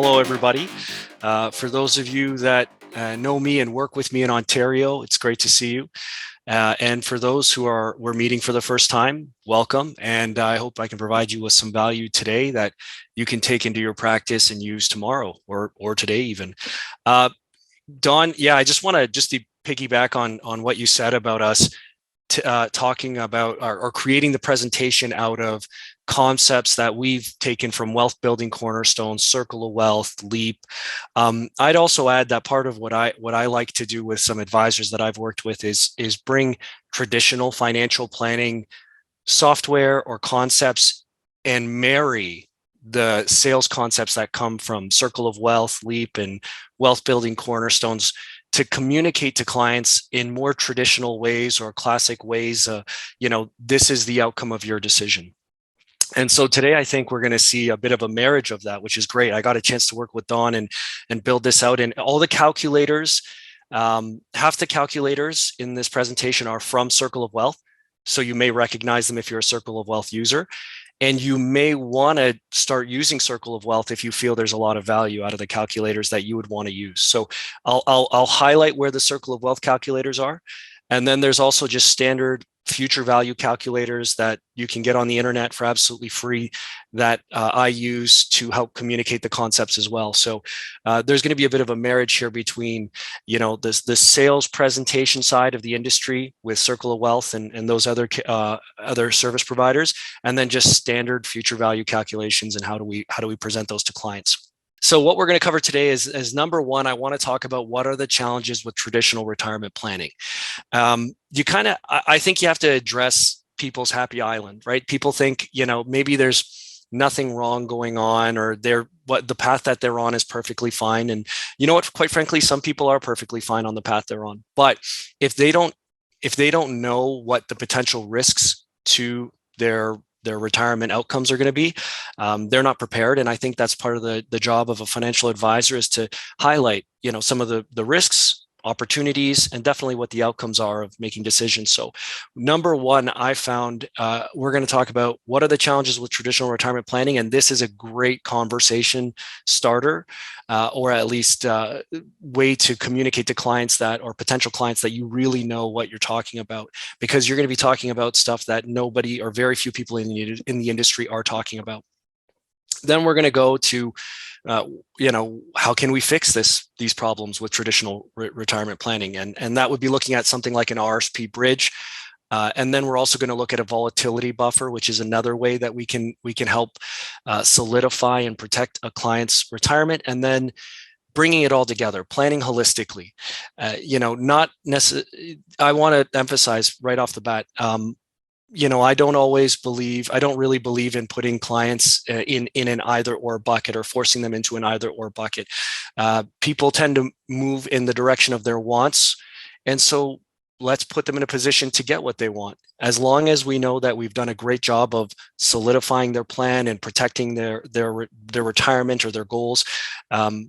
hello, everybody. For those of you that know me and work with me in Ontario, it's great to see you. And for those who we're meeting for the first time, welcome. And I hope I can provide you with some value today that you can take into your practice and use tomorrow or today even. Don, I just want to piggyback on what you said about us talking about or creating the presentation out of concepts that we've taken from Wealth Building Cornerstones, Circle of Wealth, LEAP. I'd also add that part of what I like to do with some advisors that I've worked with is bring traditional financial planning software or concepts and marry the sales concepts that come from Circle of Wealth, LEAP, and Wealth Building Cornerstones to communicate to clients in more traditional ways or classic ways. This is the outcome of your decision. And so today, I think we're going to see a bit of a marriage of that, which is great. I got a chance to work with Don and build this out. And all the calculators, half the calculators in this presentation are from Circle of Wealth. So you may recognize them if you're a Circle of Wealth user. And you may want to start using Circle of Wealth if you feel there's a lot of value out of the calculators that you would want to use. So I'll highlight where the Circle of Wealth calculators are. And then there's also just standard future value calculators that you can get on the internet for absolutely free that I use to help communicate the concepts as well. So there's going to be a bit of a marriage here between, the sales presentation side of the industry with Circle of Wealth and those other service providers, and then just standard future value calculations and how do we present those to clients. So what we're going to cover today is number one, I want to talk about what are the challenges with traditional retirement planning. I think you have to address people's happy island, right? People think, maybe there's nothing wrong going on, or the path that they're on is perfectly fine. And you know what, quite frankly, some people are perfectly fine on the path they're on. But if they don't know what the potential risks to their retirement outcomes are going to be, they're not prepared. And I think that's part of the job of a financial advisor is to highlight, some of the risks, opportunities, and definitely what the outcomes are of making decisions. So number one, I found we're going to talk about what are the challenges with traditional retirement planning. And this is a great conversation starter, or at least way to communicate to clients or potential clients that you really know what you're talking about, because you're going to be talking about stuff that nobody or very few people in the industry are talking about. Then we're going to go to how can we fix these problems with traditional retirement planning? And that would be looking at something like an RSP Bridge. And then we're also going to look at a volatility buffer, which is another way that we can help solidify and protect a client's retirement. And then bringing it all together, planning holistically. Not necessarily. I want to emphasize right off the bat. I don't really believe in putting clients in an either or bucket or forcing them into an either or bucket. People tend to move in the direction of their wants. And so let's put them in a position to get what they want. As long as we know that we've done a great job of solidifying their plan and protecting their retirement or their goals,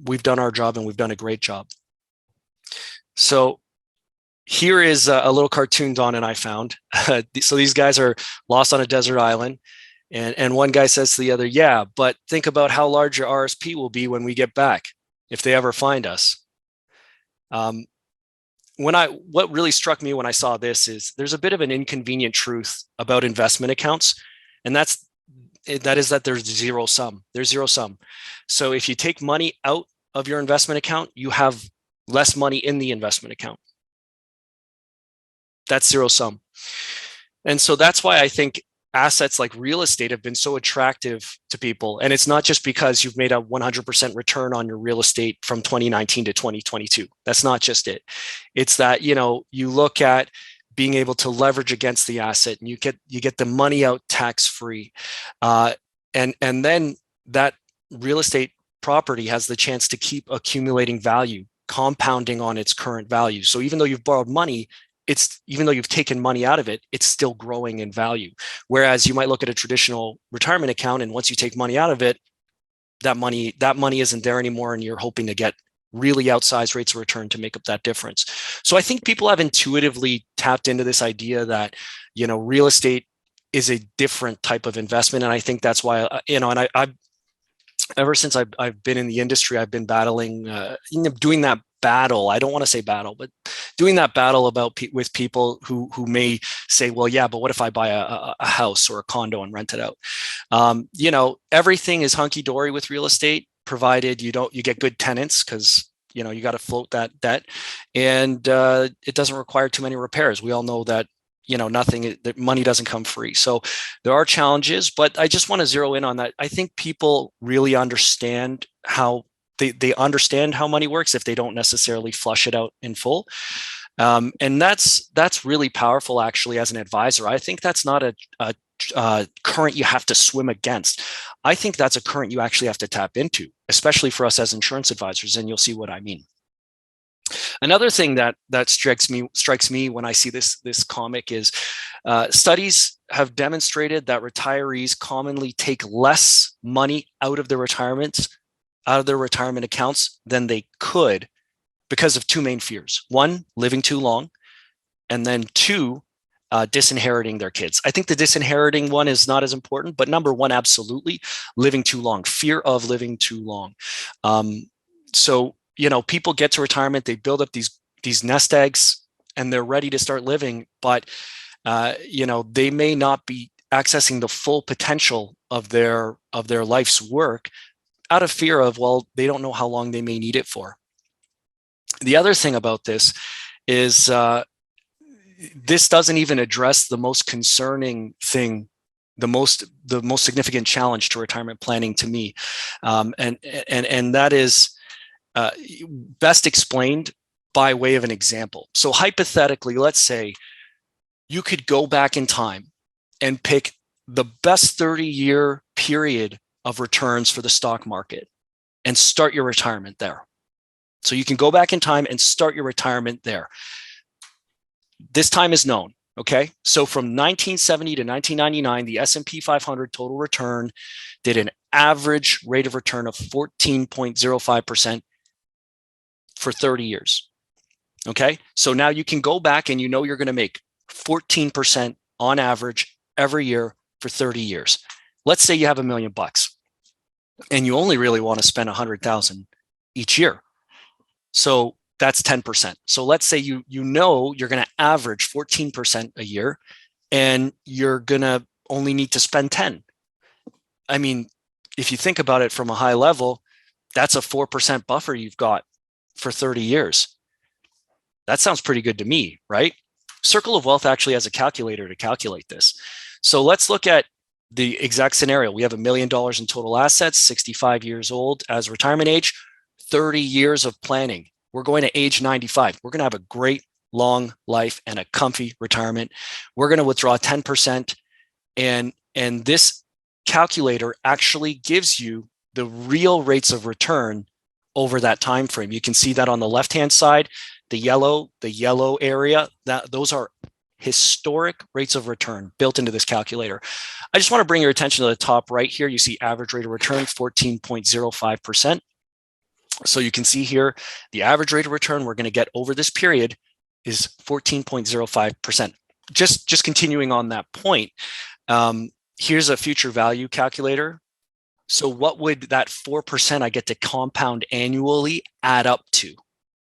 we've done our job and we've done a great job. So here is a little cartoon Don and I found. So these guys are lost on a desert island. And one guy says to the other, yeah, but think about how large your RSP will be when we get back, if they ever find us. What really struck me when I saw this is there's a bit of an inconvenient truth about investment accounts. And that is that there's zero sum. There's zero sum. So if you take money out of your investment account, you have less money in the investment account. That's zero sum. And so that's why I think assets like real estate have been so attractive to people. And it's not just because you've made a 100% return on your real estate from 2019 to 2022. That's not just it. It's that, you look at being able to leverage against the asset and you get the money out tax-free. And then that real estate property has the chance to keep accumulating value, compounding on its current value. So even though you've borrowed money, even though you've taken money out of it, it's still growing in value. Whereas you might look at a traditional retirement account, and once you take money out of it, that money isn't there anymore, and you're hoping to get really outsized rates of return to make up that difference. So I think people have intuitively tapped into this idea that, real estate is a different type of investment. And I think that's why, and ever since I've been in the industry, I've been battling, doing that battle. I don't want to say battle, but doing that battle with people who may say, well, yeah, but what if I buy a house or a condo and rent it out? Everything is hunky dory with real estate, provided you get good tenants, because you got to float that debt, and it doesn't require too many repairs. We all know that that money doesn't come free. So there are challenges, but I just want to zero in on that. I think people really understand how they understand how money works if they don't necessarily flush it out in full. And that's really powerful, actually, as an advisor. I think that's not a current you have to swim against. I think that's a current you actually have to tap into, especially for us as insurance advisors, and you'll see what I mean. Another thing that strikes me when I see this comic is studies have demonstrated that retirees commonly take less money out of their retirement accounts than they could, because of two main fears: one, living too long, and then two, disinheriting their kids. I think the disinheriting one is not as important, but number one, absolutely, living too long, fear of living too long. So people get to retirement, they build up these nest eggs, and they're ready to start living, but they may not be accessing the full potential of their life's work out of fear of, well, they don't know how long they may need it for. The other thing about this is this doesn't even address the most concerning thing, the most significant challenge to retirement planning to me, and that is best explained by way of an example. So hypothetically, let's say you could go back in time and pick the best 30-year period of returns for the stock market and start your retirement there. So you can go back in time and start your retirement there. This time is known, okay? So from 1970 to 1999, the S&P 500 total return did an average rate of return of 14.05% for 30 years, okay? So now you can go back and you're going to make 14% on average every year for 30 years. Let's say you have $1 million and you only really want to spend $100,000 each year. So that's 10%. So let's say you're going to average 14% a year, and you're going to only need to spend 10. I mean, if you think about it from a high level, that's a 4% buffer you've got for 30 years. That sounds pretty good to me, right? Circle of Wealth actually has a calculator to calculate this. So let's look at the exact scenario. We have $1 million in total assets, 65 years old as retirement age, 30 years of planning. We're going to age 95. We're going to have a great long life and a comfy retirement. We're going to withdraw 10%. And this calculator actually gives you the real rates of return over that time frame. You can see that on the left-hand side, the yellow area, those are historic rates of return built into this calculator. I just want to bring your attention to the top right here. You see average rate of return, 14.05%. So you can see here, the average rate of return we're going to get over this period is 14.05%. Just continuing on that point, here's a future value calculator. So what would that 4% I get to compound annually add up to,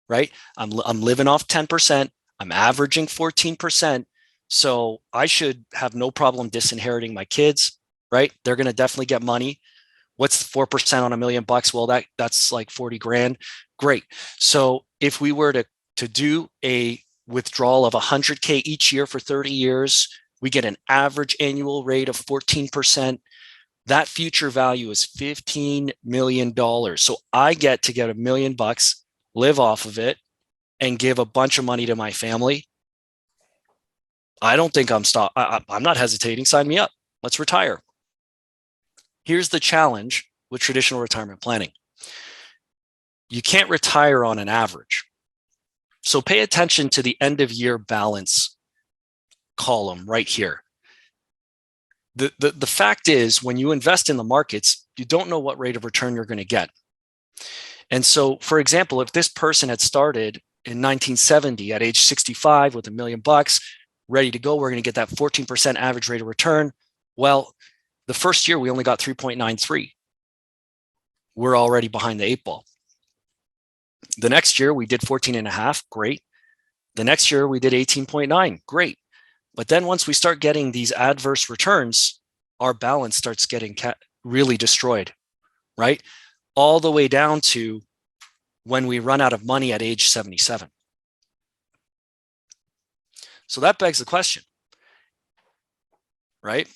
right? I'm living off 10%. I'm averaging 14%. So I should have no problem disinheriting my kids, right? They're going to definitely get money. What's 4% on $1 million? Well, that's like 40 grand. Great. So if we were to do a withdrawal of 100K each year for 30 years, we get an average annual rate of 14%. That future value is $15 million. So I get to get $1 million, live off of it, and give a bunch of money to my family. I don't think I'm not hesitating. Sign me up. Let's retire. Here's the challenge with traditional retirement planning. You can't retire on an average. So pay attention to the end of year balance column right here. The fact is, when you invest in the markets, you don't know what rate of return you're going to get. And so, for example, if this person had started in 1970 at age 65 with $1 million, ready to go, we're going to get that 14% average rate of return. Well, the first year we only got 3.93. we're already behind the 8 ball. The next year we did 14.5, great. The next year we did 18.9, great. But then once we start getting these adverse returns, our balance starts getting really destroyed, right? All the way down to when we run out of money at age 77. So that begs the question, right?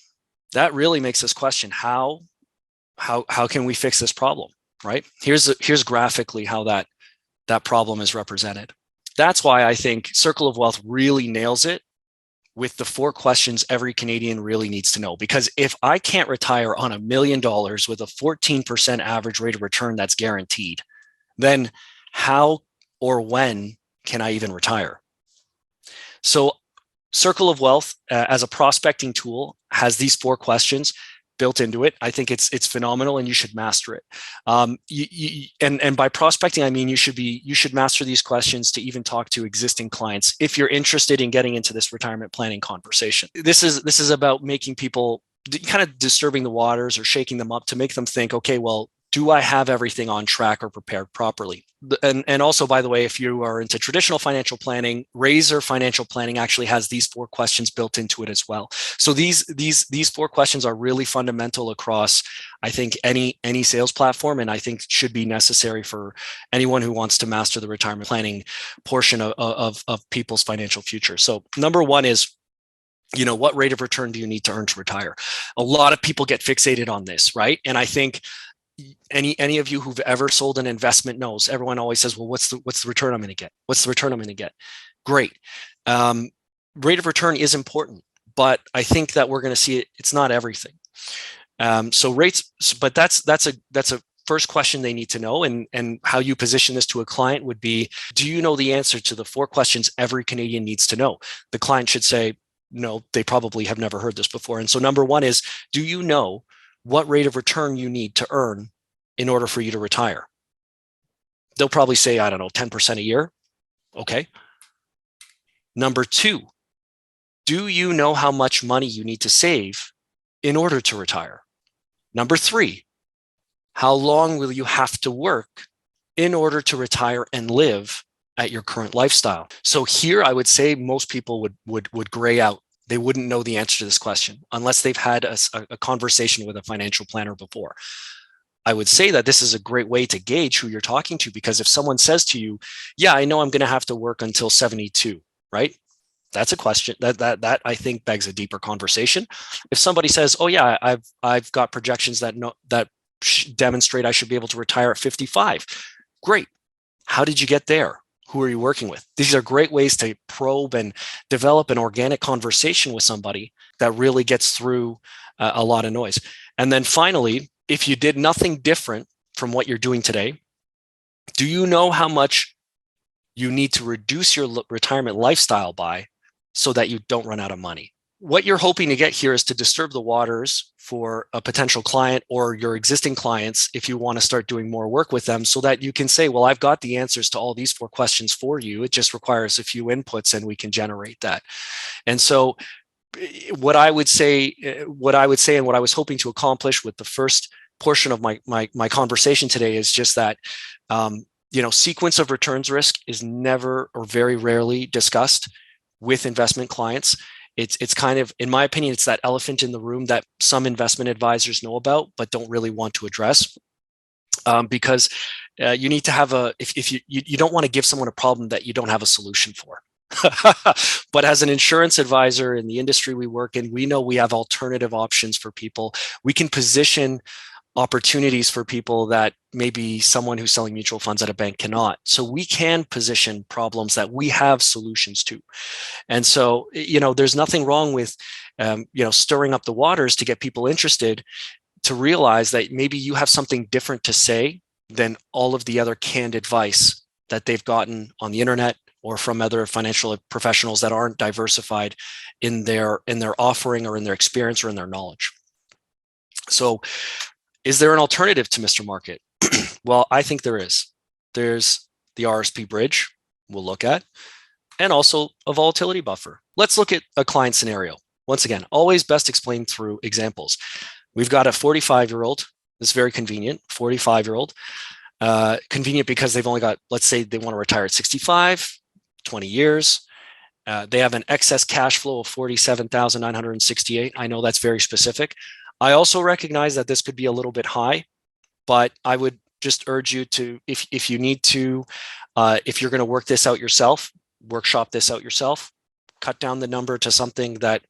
That really makes us question how can we fix this problem, right? Here's graphically how that problem is represented. That's why I think Circle of Wealth really nails it with the 4 questions every Canadian really needs to know. Because if I can't retire on $1 million with a 14% average rate of return that's guaranteed, then how or when can I even retire? So Circle of Wealth as a prospecting tool has these 4 questions built into it. I think it's phenomenal, and you should master it. And by prospecting, I mean you should master these questions to even talk to existing clients if you're interested in getting into this retirement planning conversation. This is about making people kind of disturbing the waters or shaking them up to make them think, okay, well, do I have everything on track or prepared properly? And also, by the way, if you are into traditional financial planning, Razor Financial Planning actually has these 4 questions built into it as well. So these 4 questions are really fundamental across, I think, any sales platform, and I think should be necessary for anyone who wants to master the retirement planning portion of people's financial future. So number 1 is, what rate of return do you need to earn to retire? A lot of people get fixated on this, right? And I think any of you who've ever sold an investment knows, everyone always says, well, what's the return I'm going to get? What's the return I'm going to get? Great. Rate of return is important, but I think that we're going to see it's not everything. So rates, but that's a first question they need to know. And how you position this to a client would be, do you know the answer to the 4 questions every Canadian needs to know? The client should say, no, they probably have never heard this before. And so number 1 is, do you know what rate of return you need to earn in order for you to retire? They'll probably say, I don't know, 10% a year. Okay. Number 2, do you know how much money you need to save in order to retire? Number 3, how long will you have to work in order to retire and live at your current lifestyle? So here I would say most people would gray out. They wouldn't know the answer to this question unless they've had a conversation with a financial planner before. I would say that this is a great way to gauge who you're talking to, because if someone says to you, yeah, I know I'm going to have to work until 72, right? That's a question that I think begs a deeper conversation. If somebody says, oh yeah, I've got projections that demonstrate I should be able to retire at 55. Great. How did you get there? Who are you working with? These are great ways to probe and develop an organic conversation with somebody that really gets through a lot of noise. And then finally, if you did nothing different from what you're doing today, do you know how much you need to reduce your retirement lifestyle by so that you don't run out of money? What you're hoping to get here is to disturb the waters for a potential client or your existing clients if you want to start doing more work with them, so that you can say, well, I've got the answers to all these 4 questions for you. It just requires a few inputs and we can generate that. And so what I would say and what I was hoping to accomplish with the first portion of my conversation today is just that, sequence of returns risk is never or very rarely discussed with investment clients. It's kind of, in my opinion, it's that elephant in the room that some investment advisors know about but don't really want to address, because you need to have if you don't want to give someone a problem that you don't have a solution for. But as an insurance advisor in the industry we work in, we know we have alternative options for people. We can position opportunities for people that maybe someone who's selling mutual funds at a bank cannot. So we can position problems that we have solutions to. And so, there's nothing wrong with, stirring up the waters to get people interested, to realize that maybe you have something different to say than all of the other canned advice that they've gotten on the internet or from other financial professionals that aren't diversified in their offering or in their experience or in their knowledge. So is there an alternative to Mr. Market? Well, I think there is. There's the RSP Bridge we'll look at, and also a volatility buffer. Let's look at a client scenario. Once again, always best explained through examples. We've got a 45-year-old This is very convenient. 45-year-old. Convenient because they've only got, let's say they want to retire at 65, 20 years. They have an excess cash flow of $47,968. I know that's very specific. I also recognize that this could be a little bit high, but I would just urge you to, if you need to, if you're going to work this out yourself, workshop this out yourself, cut down the number to something that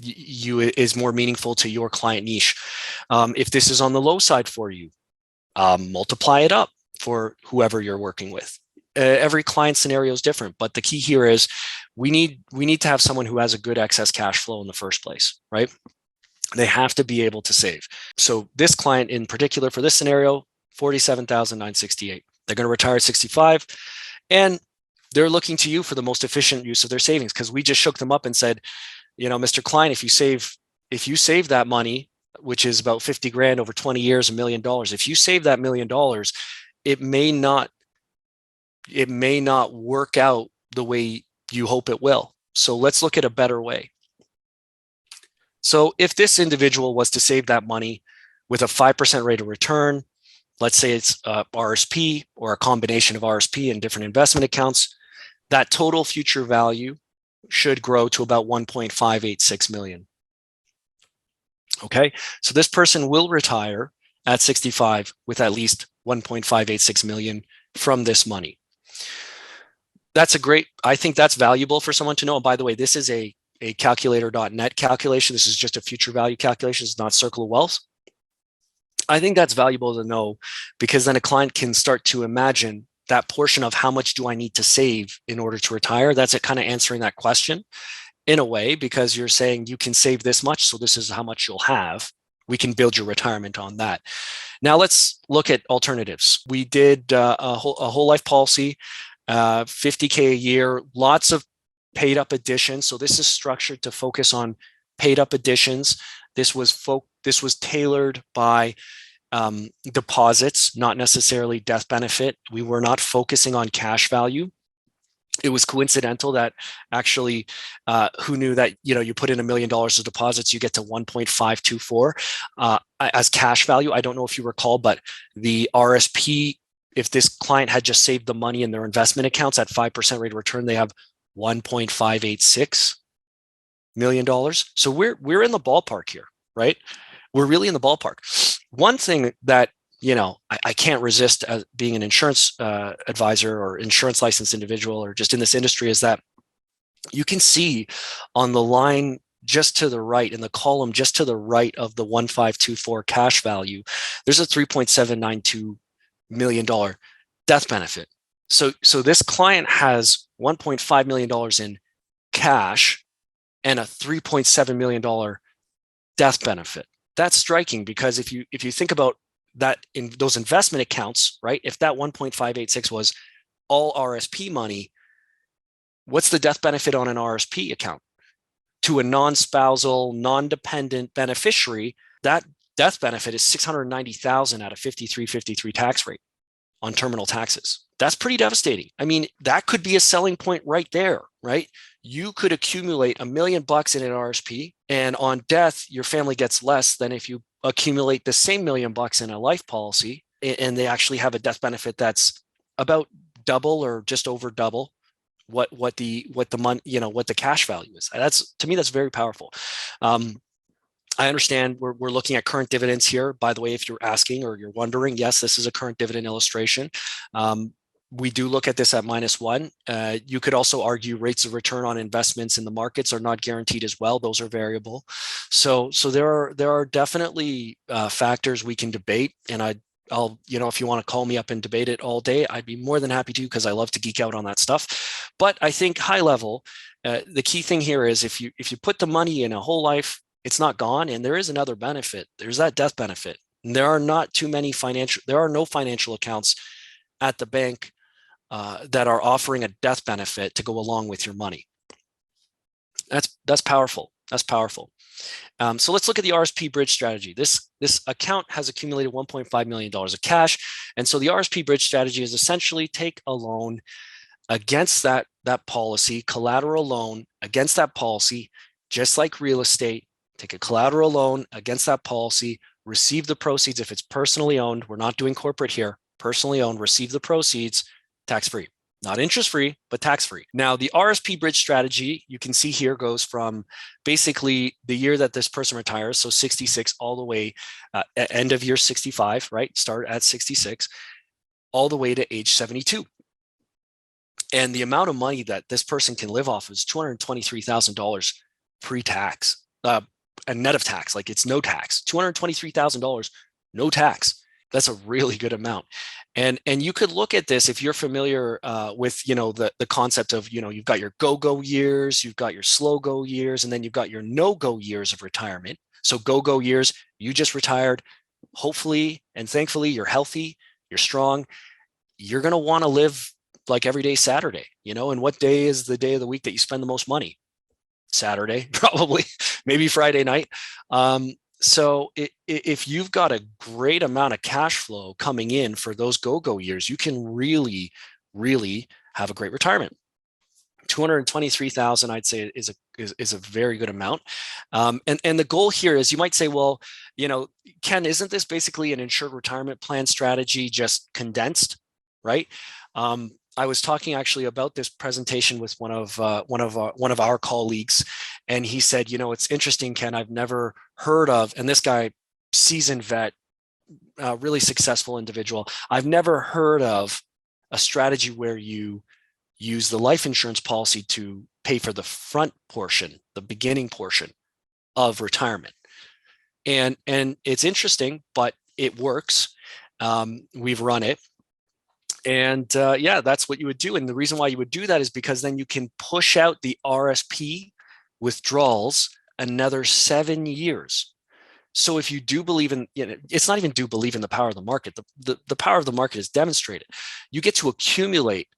is more meaningful to your client niche. If this is on the low side for you, multiply it up for whoever you're working with. Every client scenario is different, but the key here is we need to have someone who has a good excess cash flow in the first place, right? They have to be able to save. So this client in particular for this scenario, $47,968. They're going to retire at 65, and they're looking to you for the most efficient use of their savings, because we just shook them up and said, Mr. Klein, if you save that money, which is about 50 grand over 20 years, $1 million, if you save that $1 million, it may not work out the way you hope it will. So let's look at a better way. So if this individual was to save that money with a 5% rate of return, let's say it's RSP or a combination of RSP and different investment accounts, that total future value should grow to about 1.586 million. Okay, so this person will retire at 65 with at least 1.586 million from this money. I think that's valuable for someone to know. And by the way, this is a calculator.net calculation. This is just a future value calculation. It's not Circle of Wealth. I think that's valuable to know, because then a client can start to imagine that portion of how much do I need to save in order to retire. That's it, kind of answering that question in a way, because you're saying you can save this much, so this is how much you'll have. We can build your retirement on that. Now let's look at alternatives. We did a whole life policy, 50K a year, lots of paid up additions. So this is structured to focus on paid up additions. This was tailored by deposits, not necessarily death benefit. We were not focusing on cash value. It was coincidental that actually, who knew that, you put in $1 million of deposits, you get to 1.524 as cash value. I don't know if you recall, but the RSP, if this client had just saved the money in their investment accounts at 5% rate of return, they have $1.586 million. So we're in the ballpark here, right? We're really in the ballpark. One thing that, I can't resist as being an insurance advisor or insurance licensed individual or just in this industry is that you can see on the line just to the right, in the column just to the right of the 1.524 cash value, there's a $3.792 million death benefit. So this client has $1.5 million in cash and a $3.7 million death benefit. That's striking, because if you think about that in those investment accounts, right? If that 1.586 was all RSP money, what's the death benefit on an RSP account? To a non-spousal, non-dependent beneficiary, that death benefit is $690,000 at a 53 tax rate on terminal taxes. That's pretty devastating. I mean, that could be a selling point right there, right? You could accumulate $1 million in an RSP, and on death, your family gets less than if you accumulate the same $1 million in a life policy, and they actually have a death benefit that's about double or just over double what the cash value is. To me, that's very powerful. I understand we're looking at current dividends here. By the way, if you're asking or you're wondering, yes, this is a current dividend illustration. We do look at this at -1. You could also argue rates of return on investments in the markets are not guaranteed as well. Those are variable. So there are definitely factors we can debate, and I'll if you want to call me up and debate it all day, I'd be more than happy to, because I love to geek out on that stuff. But I think high level, the key thing here is if you put the money in a whole life, it's not gone, and there is another benefit. There's that death benefit. And there are no financial accounts at the bank that are offering a death benefit to go along with your money. That's powerful. That's powerful. So let's look at the RSP Bridge strategy. This account has accumulated $1.5 million of cash. And so the RSP Bridge strategy is essentially take a loan against that policy, collateral loan against that policy, just like real estate, take a collateral loan against that policy, receive the proceeds. If it's personally owned, we're not doing corporate here, personally owned, receive the proceeds tax-free. Not interest-free, but tax-free. Now, the RSP Bridge strategy, you can see here, goes from basically the year that this person retires, so 66, all the way at end of year 65, right? Start at 66, all the way to age 72. And the amount of money that this person can live off is $223,000 pre-tax, and net of tax, like it's no tax, $223,000, no tax. That's a really good amount. And you could look at this if you're familiar with, the concept of, you've got your go-go years, you've got your slow-go years, and then you've got your no-go years of retirement. So go-go years, you just retired. Hopefully and thankfully, you're healthy, you're strong. You're going to want to live like every day Saturday, and what day is the day of the week that you spend the most money? Saturday, probably, maybe Friday night. So if you've got a great amount of cash flow coming in for those go-go years, you can really, really have a great retirement. 223,000, I'd say, is a very good amount. And the goal here is, you might say, well, Ken, isn't this basically an insured retirement plan strategy just condensed, right? I was talking actually about this presentation with one of our colleagues, and he said, it's interesting, Ken, I've never heard of, and this guy, seasoned vet, really successful individual, I've never heard of a strategy where you use the life insurance policy to pay for the front portion, the beginning portion of retirement. And it's interesting, but it works. We've run it. And that's what you would do. And the reason why you would do that is because then you can push out the RSP withdrawals another 7 years. So if you do believe in, it's not even do believe in the power of the market. The power of the market is demonstrated. You get to accumulate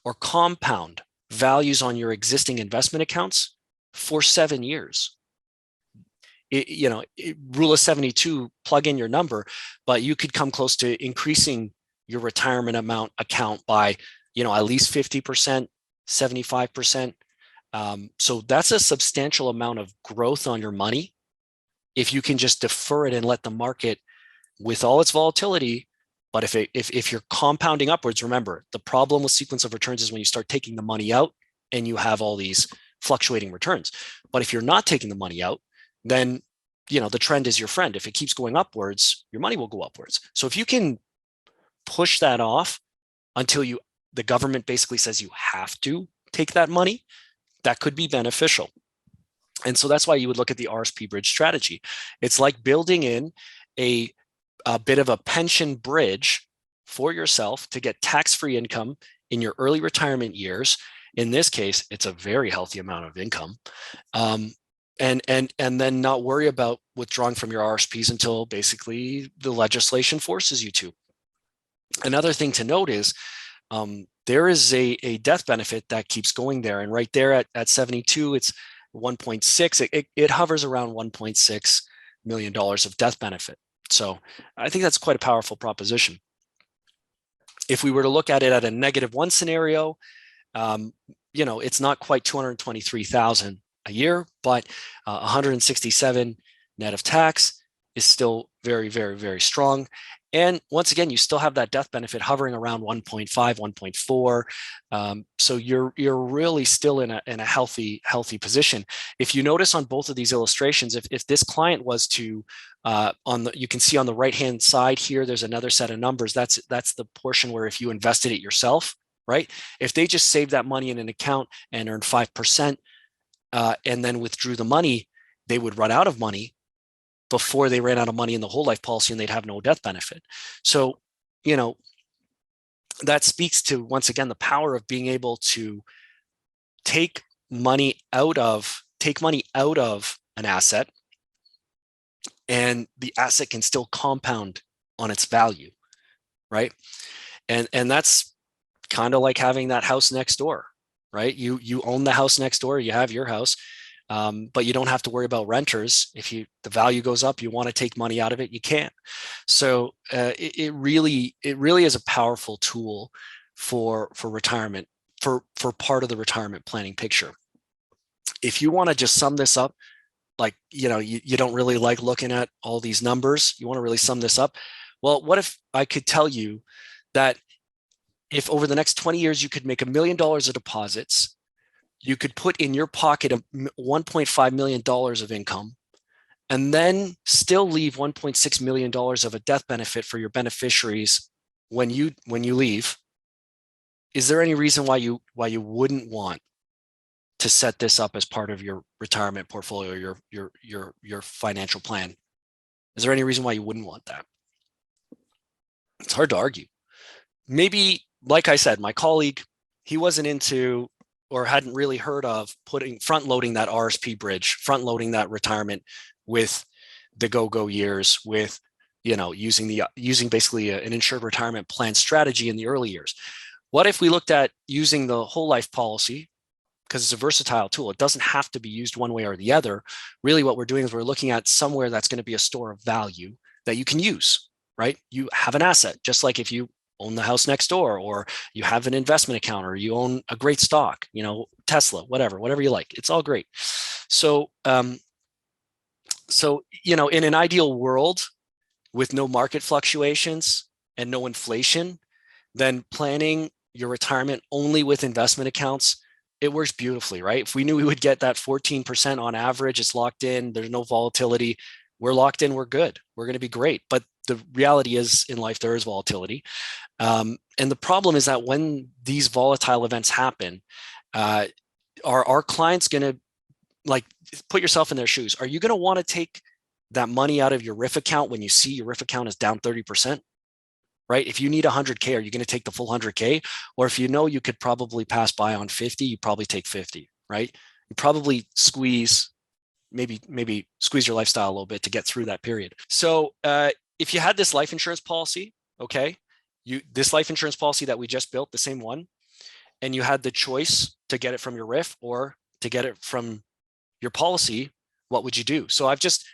or compound values on your existing investment accounts for 7 years. Rule of 72, plug in your number, but you could come close to increasing your retirement account by, at least 50%, 75%. So that's a substantial amount of growth on your money if you can just defer it and let the market, with all its volatility. But if you're compounding upwards, remember, the problem with sequence of returns is when you start taking the money out and you have all these fluctuating returns. But if you're not taking the money out, then the trend is your friend. If it keeps going upwards, your money will go upwards. So if you can push that off until the government basically says you have to take that money, that could be beneficial. And so that's why you would look at the RSP Bridge strategy. It's like building in a bit of a pension bridge for yourself to get tax-free income in your early retirement years. In this case, it's a very healthy amount of income. And then not worry about withdrawing from your RSPs until basically the legislation forces you to. Another thing to note is there is a death benefit that keeps going there. And right there at 72, it's 1.6. It hovers around $1.6 million of death benefit. So I think that's quite a powerful proposition. If we were to look at it at a -1 scenario, it's not quite 223,000 a year, but 167 net of tax is still very, very, very strong. And once again, you still have that death benefit hovering around 1.5, 1.4. So you're really still in a healthy position. If you notice on both of these illustrations, if this client was to, you can see on the right-hand side here, there's another set of numbers. That's the portion where if you invested it yourself, right? If they just saved that money in an account and earned 5%, and then withdrew the money, they would run out of money before they ran out of money in the whole life policy, and they'd have no death benefit. So, that speaks to, once again, the power of being able to take money out of an asset, and the asset can still compound on its value, right? And that's kind of like having that house next door, right? You own the house next door, you have your house, but you don't have to worry about renters. If the value goes up, you want to take money out of it, you can. So it really is a powerful tool for retirement, for part of the retirement planning picture. If you want to just sum this up like, you don't really like looking at all these numbers. You want to really sum this up. Well, what if I could tell you that if over the next 20 years you could make $1 million of deposits, you could put in your pocket $1.5 million of income, and then still leave $1.6 million of a death benefit for your beneficiaries when you leave. Is there any reason why you wouldn't want to set this up as part of your retirement portfolio, your financial plan? Is there any reason why you wouldn't want that? It's hard to argue. Maybe, like I said, my colleague, he wasn't into or hadn't really heard of front loading that RSP bridge, front loading that retirement with the go-go years, with using basically an insured retirement plan strategy in the early years. What if we looked at using the whole life policy? Because it's a versatile tool. It doesn't have to be used one way or the other. Really, what we're doing is we're looking at somewhere that's going to be a store of value that you can use, right? You have an asset, just like if you own the house next door, or you have an investment account, or you own a great stock, Tesla, whatever you like. It's all great. So, in an ideal world with no market fluctuations and no inflation, then planning your retirement only with investment accounts, it works beautifully, right? If we knew we would get that 14% on average, it's locked in, there's no volatility, we're locked in, we're good, we're going to be great. But the reality is, in life, there is volatility. And the problem is that when these volatile events happen, are our clients going to, like, put yourself in their shoes? Are you going to want to take that money out of your RIF account when you see your RIF account is down 30%? Right? If you need 100K, are you going to take the full 100K? Or if you could probably pass by on 50, you probably take 50, right? You probably maybe squeeze your lifestyle a little bit to get through that period. So if you had this life insurance policy, okay, this life insurance policy that we just built, the same one, and you had the choice to get it from your RIF or to get it from your policy, what would you do? So I'm just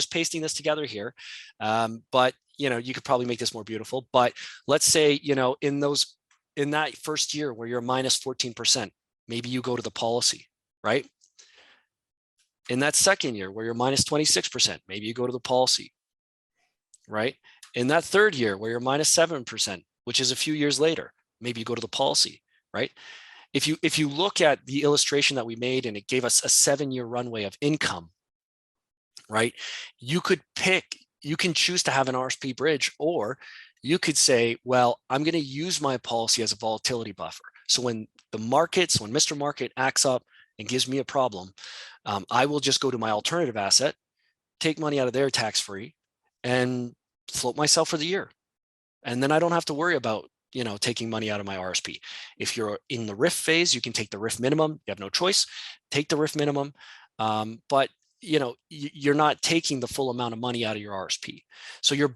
pasting this together here. But you could probably make this more beautiful. But let's say, in that first year where you're minus 14%, maybe you go to the policy, right? In that second year where you're minus 26%, maybe you go to the policy, right? In that third year where you're minus 7%, which is a few years later, maybe you go to the policy, right? If you look at the illustration that we made and it gave us a 7-year runway of income, right? You can choose to have an RSP bridge, or you could say, well, I'm going to use my policy as a volatility buffer. So when Mr. Market acts up and gives me a problem, I will just go to my alternative asset, take money out of there tax-free, and float myself for the year. And then I don't have to worry about taking money out of my RSP. If you're in the RIF phase, you can take the RIF minimum. You have no choice. Take the RIF minimum. But you're not taking the full amount of money out of your RSP. So you're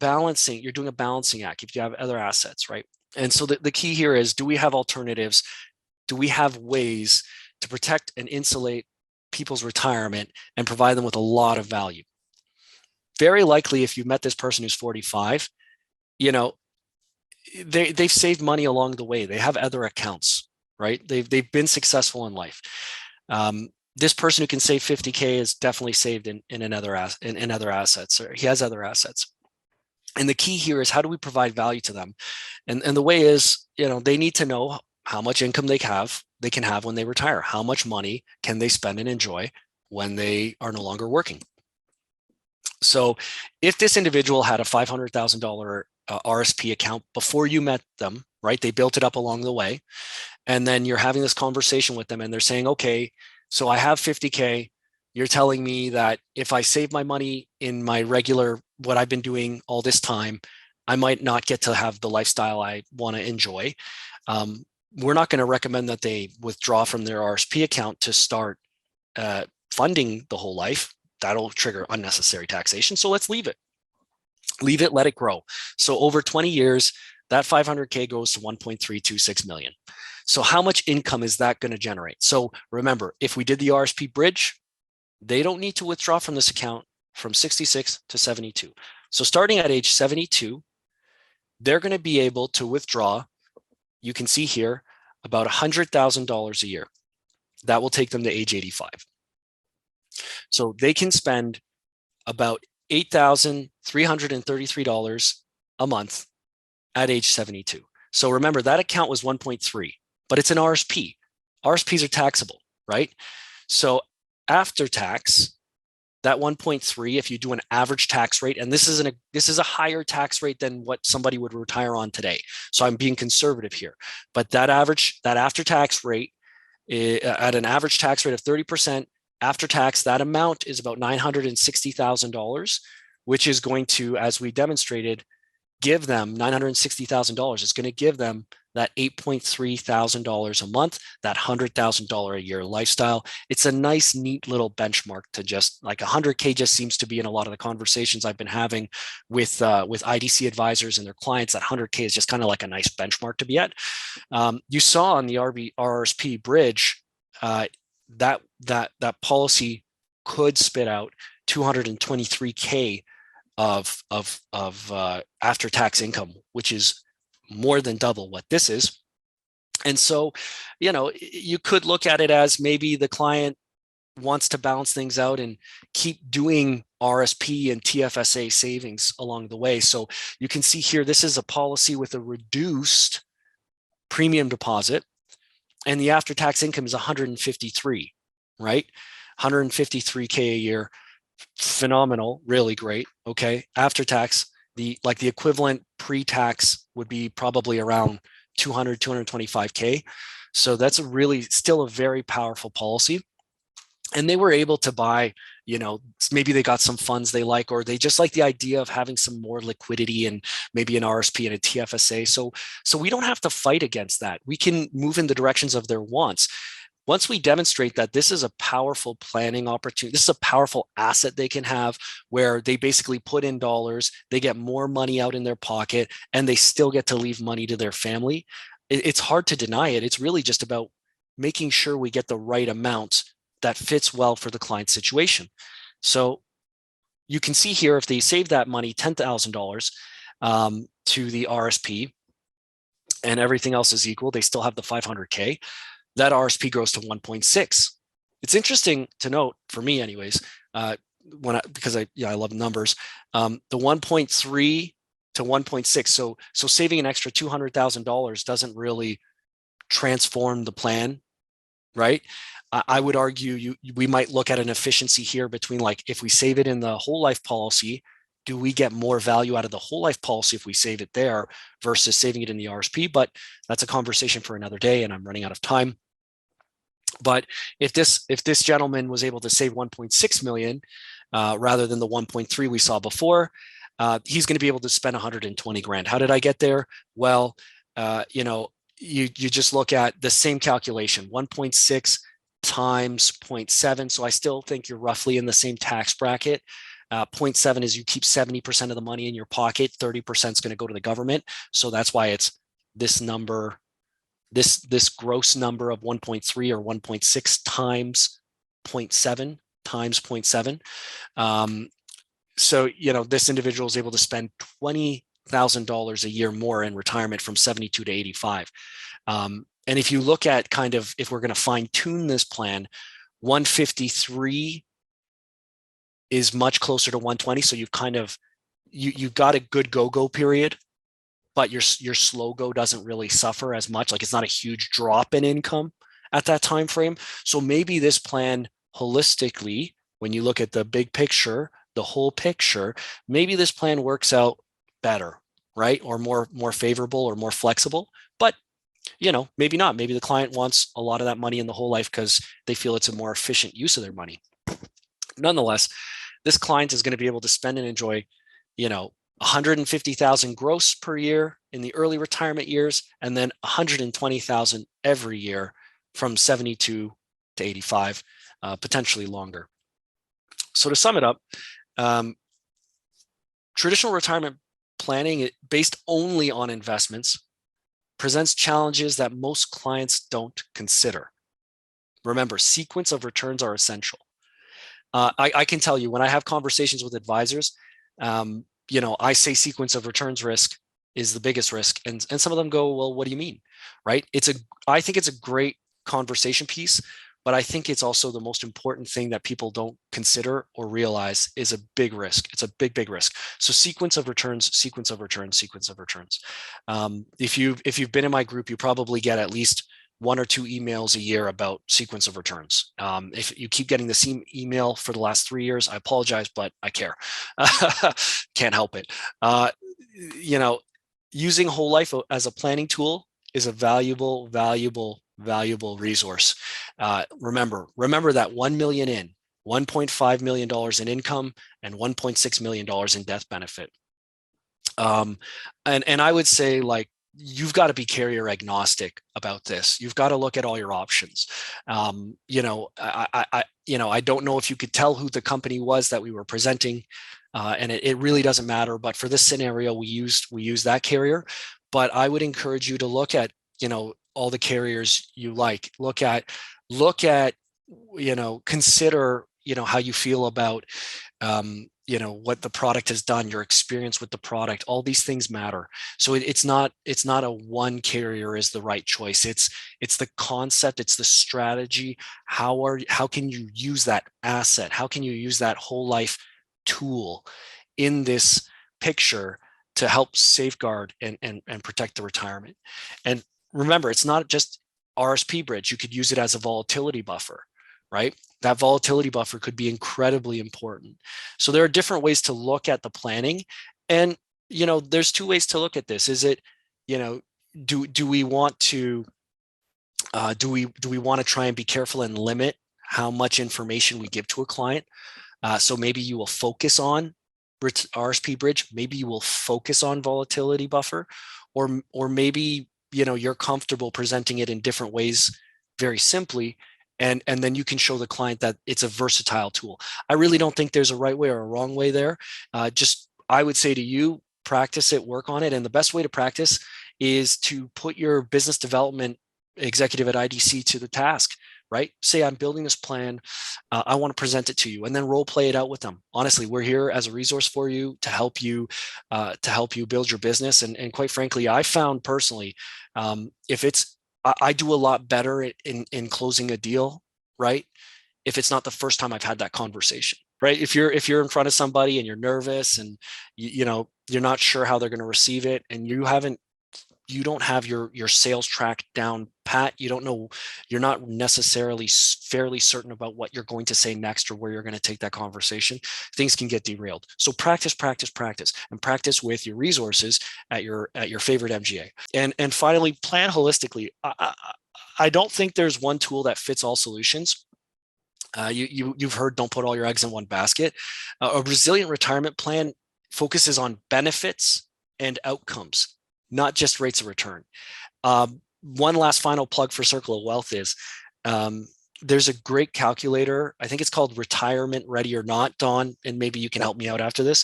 doing a balancing act if you have other assets, right? And so the key here is, do we have alternatives? Do we have ways to protect and insulate people's retirement and provide them with a lot of value? Very likely, if you've met this person who's 45, they've saved money along the way. They have other accounts, right? They've been successful in life. This person who can save 50K is definitely saved in other assets, or he has other assets. And the key here is, how do we provide value to them? And the way is, they need to know how much income they can have when they retire. How much money can they spend and enjoy when they are no longer working? So if this individual had a $500,000 RSP account before you met them, right? They built it up along the way. And then you're having this conversation with them and they're saying, okay, so I have 50K. You're telling me that if I save my money in my regular, what I've been doing all this time, I might not get to have the lifestyle I want to enjoy. We're not going to recommend that they withdraw from their RSP account to start funding the whole life. That'll trigger unnecessary taxation. So let's leave it. Let it grow. So over 20 years, that 500K goes to 1.326 million. So how much income is that going to generate? So remember, if we did the RSP bridge, they don't need to withdraw from this account from 66 to 72. So starting at age 72, they're going to be able to withdraw, you can see here, about $100,000 a year. That will take them to age 85. So they can spend about $8,333 a month at age 72. So remember, that account was 1.3, but it's an RSP. RSPs are taxable, right? So after tax, that 1.3, if you do an average tax rate, and this is a higher tax rate than what somebody would retire on today. So I'm being conservative here, but that after tax rate, at an average tax rate of 30% after tax, that amount is about $960,000, which is going to, as we demonstrated, give them $960,000. It's going to give them that $8.3 thousand a month, that $100,000 a year lifestyle. It's a nice, neat little benchmark to just like 100K just seems to be in a lot of the conversations I've been having with IDC advisors and their clients. That 100K is just kind of like a nice benchmark to be at. You saw on the RRSP Bridge that policy could spit out 223K of after tax income, which is more than double what this is. And so, you could look at it as maybe the client wants to balance things out and keep doing RSP and TFSA savings along the way. So you can see here, this is a policy with a reduced premium deposit, and the after tax income is 153, right? 153K a year. Phenomenal, really great. Okay. After tax, the equivalent pre-tax would be probably around 225K. So that's still a very powerful policy. And they were able to buy, maybe they got some funds they like, or they just like the idea of having some more liquidity and maybe an RSP and a TFSA. So we don't have to fight against that. We can move in the directions of their wants. Once we demonstrate that this is a powerful planning opportunity, this is a powerful asset they can have where they basically put in dollars, they get more money out in their pocket, and they still get to leave money to their family. It's hard to deny it. It's really just about making sure we get the right amount that fits well for the client's situation. So you can see here, if they save that money, $10,000 to the RSP, and everything else is equal, they still have the 500K. That RSP grows to 1.6. It's interesting to note, for me anyways, because I love numbers, the 1.3 to 1.6. So saving an extra $200,000 doesn't really transform the plan, right? I would argue we might look at an efficiency here between, like, if we save it in the whole life policy, do we get more value out of the whole life policy if we save it there versus saving it in the RSP? But that's a conversation for another day, and I'm running out of time. But if this gentleman was able to save 1.6 million rather than the 1.3 we saw before, he's going to be able to spend 120 grand. How did I get there? Well, you just look at the same calculation, 1.6 times 0.7. So I still think you're roughly in the same tax bracket. 0.7 is you keep 70% of the money in your pocket, 30% is going to go to the government. So that's why it's this number, this gross number of 1.3 or 1.6 times 0.7 times 0.7. So, this individual is able to spend $20,000 a year more in retirement from 72 to 85. And if you look at if we're going to fine tune this plan, 153 is much closer to 120. So you've got a good go period, but your slow go doesn't really suffer as much. Like, it's not a huge drop in income at that time frame. So maybe this plan holistically, when you look at the big picture, the whole picture, maybe this plan works out better, right? Or more favorable or more flexible. But maybe not. Maybe the client wants a lot of that money in the whole life because they feel it's a more efficient use of their money. Nonetheless, this client is going to be able to spend and enjoy, 150,000 gross per year in the early retirement years, and then 120,000 every year from 72 to 85, potentially longer. So to sum it up, traditional retirement planning based only on investments presents challenges that most clients don't consider. Remember, sequence of returns are essential. I can tell you, when I have conversations with advisors, I say sequence of returns risk is the biggest risk. And some of them go, well, what do you mean? Right? I think it's a great conversation piece but I think it's also the most important thing that people don't consider or realize is a big risk. It's a big, big risk. So sequence of returns, sequence of returns, sequence of returns. If you've been in my group, you probably get at least 1 or 2 emails a year about sequence of returns. If you keep getting the same email for the last 3 years, I apologize, but I care. Can't help it. You know, using whole life as a planning tool is a valuable, valuable, valuable resource. Remember that 1 million in, $1.5 million in income, and $1.6 million in death benefit. And I would say, like, you've got to be carrier agnostic about this. You've got to look at all your options. I don't know if you could tell who the company was that we were presenting, and it really doesn't matter. But for this scenario, we used that carrier. But I would encourage you to look at, all the carriers you like. Look at, consider, how you feel about, what the product has done, your experience with the product. All these things matter. So it's not a one carrier is the right choice. It's the concept, it's the strategy. How can you use that asset? How can you use that whole life tool in this picture to help safeguard and protect the retirement? And remember, it's not just RSP Bridge. You could use it as a volatility buffer, right? That volatility buffer could be incredibly important. So there are different ways to look at the planning. And, there's 2 ways to look at this. Is it, do we want to, do we want to try and be careful and limit how much information we give to a client? So maybe you will focus on RSP Bridge. Maybe you will focus on volatility buffer, or maybe, you're comfortable presenting it in different ways, very simply. And then you can show the client that it's a versatile tool. I really don't think there's a right way or a wrong way there. I would say to you, practice it, work on it. And the best way to practice is to put your business development executive at IDC to the task, right? Say, I'm building this plan. I want to present it to you, and then role play it out with them. Honestly, we're here as a resource for you to help you build your business. And quite frankly, I found personally, I do a lot better in closing a deal, right? If it's not the first time I've had that conversation, right? If you're in front of somebody and you're nervous and you're not sure how they're going to receive it, and you don't have your sales track down pat, you don't know, you're not necessarily fairly certain about what you're going to say next or where you're going to take that conversation, things can get derailed. So practice, and practice with your resources at your favorite MGA. And finally, plan holistically. I don't think there's one tool that fits all solutions. You've heard, don't put all your eggs in one basket. A resilient retirement plan focuses on benefits and outcomes, not just rates of return. One last final plug for Circle of Wealth is there's a great calculator. I think it's called Retirement Ready or Not, Don, and maybe you can help me out after this.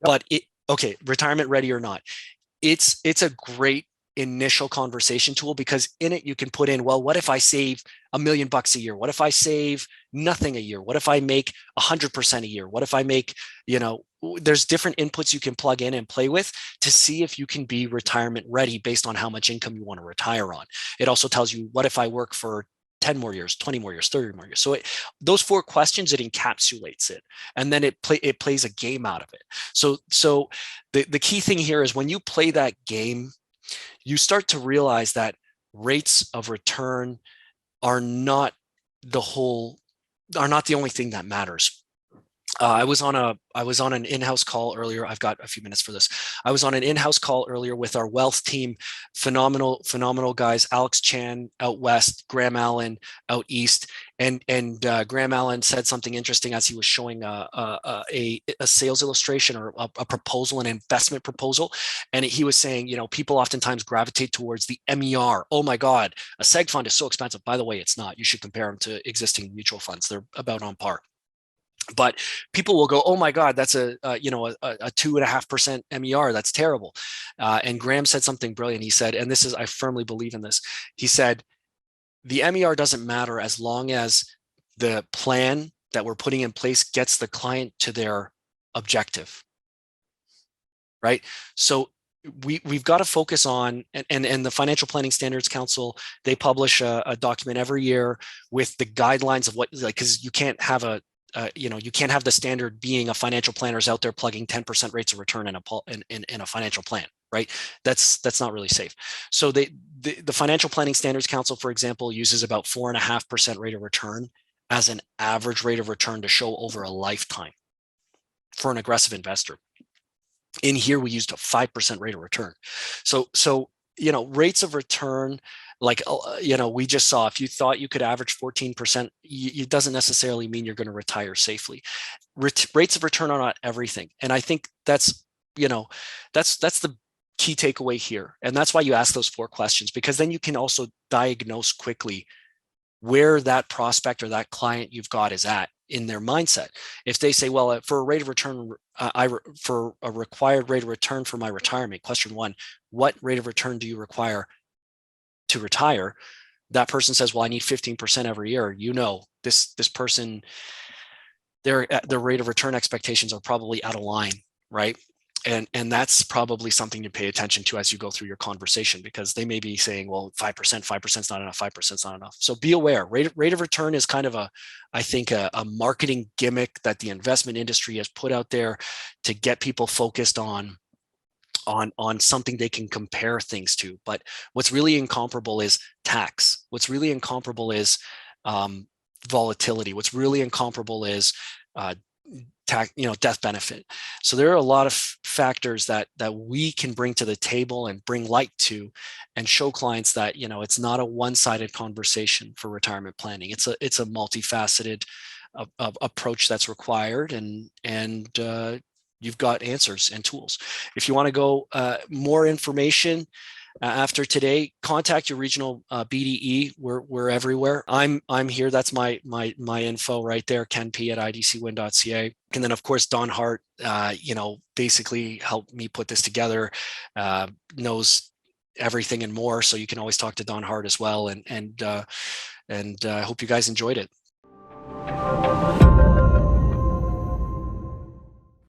Yep. But Retirement Ready or Not. It's a great initial conversation tool, because in it you can put in, well, what if I save $1 million a year? What if I save nothing a year? What if I make 100% a year? What if I make, there's different inputs you can plug in and play with to see if you can be retirement ready based on how much income you want to retire on. It also tells you, what if I work for 10 more years, 20 more years, 30 more years? So those 4 questions, it encapsulates it, and then it plays a game out of it. So the key thing here is, when you play that game, you start to realize that rates of return are not the only thing that matters. I was on an in-house call earlier. I've got a few minutes for this. I was on an in-house call earlier with our wealth team. Phenomenal guys. Alex Chan out west, Graham Allen out east, and Graham Allen said something interesting as he was showing a sales illustration, or a proposal, an investment proposal, and he was saying, people oftentimes gravitate towards the MER. Oh my God, a seg fund is so expensive. By the way, it's not. You should compare them to existing mutual funds. They're about on par. But people will go, oh my God, that's a 2.5% MER. That's terrible. And Graham said something brilliant. He said, and I firmly believe in this. He said, the MER doesn't matter as long as the plan that we're putting in place gets the client to their objective, right? So we've got to focus on, and the Financial Planning Standards Council, they publish a document every year with the guidelines of what, like, because you can't have you can't have the standard being a financial planner is out there plugging 10% rates of return in a financial plan, right? That's not really safe. So the Financial Planning Standards Council, for example, uses about 4.5% rate of return as an average rate of return to show over a lifetime for an aggressive investor. In here, we used a 5% rate of return. So rates of return, like, we just saw, if you thought you could average 14%, it doesn't necessarily mean you're going to retire safely. Rates of return are not everything. And I think that's the key takeaway here. And that's why you ask those 4 questions, because then you can also diagnose quickly where that prospect or that client you've got is at in their mindset. If they say, well, for a rate of return, for a required rate of return for my retirement, question 1, what rate of return do you require to retire? That person says, well, I need 15% every year. This person, their rate of return expectations are probably out of line, right? And that's probably something to pay attention to as you go through your conversation, because they may be saying, well, 5% is not enough, 5% is not enough. So be aware. Rate of return is kind of I think a marketing gimmick that the investment industry has put out there to get people focused on something they can compare things to. But what's really incomparable is tax. What's really incomparable is volatility. What's really incomparable is death benefit. So there are a lot of factors that we can bring to the table and bring light to, and show clients that it's not a one-sided conversation for retirement planning. It's a multifaceted approach that's required, and you've got answers and tools. If you want to go more information after today, contact your regional BDE. We're everywhere. I'm here. That's my info right there. kenp@idcwin.ca. And then, of course, Don Hart, basically helped me put this together, knows everything and more. So you can always talk to Don Hart as well. And I hope you guys enjoyed it.